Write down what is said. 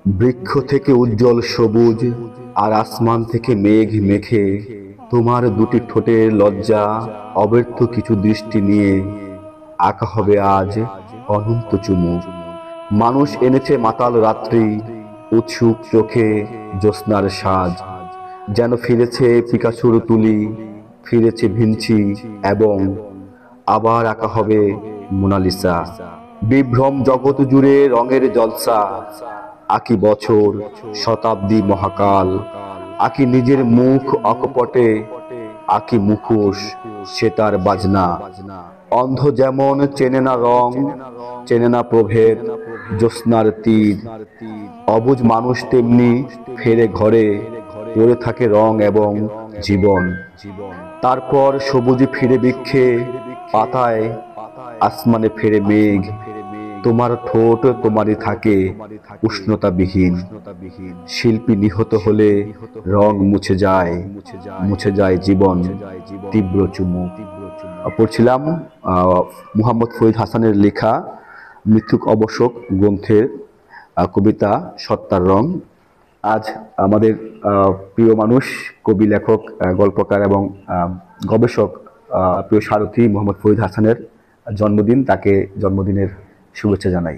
বৃক্ষ থেকে উজ্জ্বল সবুজ আর আসমান থেকে মেঘ মেখে তোমার দুটি ঠোঁটের লজ্জা অব্যর্থ কিছু দৃষ্টি নিয়ে আঁকা হবে আজ অনন্ত চুমু। মানুষ এনেছে মাতাল রাত্রি, উৎসুক চোখে জ্যোৎস্নার সাজ, যেন ফিরেছে পিকাসোর তুলি, ফিরেছে ভিঞ্চি, এবং আবার আঁকা হবে মোনালিসা। বিভ্রম জগৎ জুড়ে রঙের জলসা, আঁকি বছর, শতাব্দী, মহাকাল, আঁকি নিজের মুখ অকপটে, আঁকি মুখোশ সেতার বাজনা। অন্ধ যেমন চেনে না রং, চেনে না প্রভেদ, জ্যোৎস্নার তীর, অবুঝ মানুষ তেমনি ফেরে ঘরে, পড়ে থাকে রং এবং জীবন। তারপর সবুজে ফিরে বৃক্ষে, পাতায়, আসমানে ফেরে মেঘ, তোমার ঠোঁট তোমারই থাকে উষ্ণতাবিহীন। শিল্পী নিহত হলে রং মুছে যায়, মুছে যায় জীবন তীব্র চুমু। পড়ছিলাম মুহাম্মদ ফরিদ হাসানের লেখা মিথ্যুক অবসক গ্রন্থের কবিতা সত্তার রং। আজ আমাদের প্রিয় মানুষ, কবি, লেখক, গল্পকার এবং গবেষক প্রিয় সারথী মোহাম্মদ ফরিদ হাসানের জন্মদিন। তাকে জন্মদিনের শুভেচ্ছা জানাই।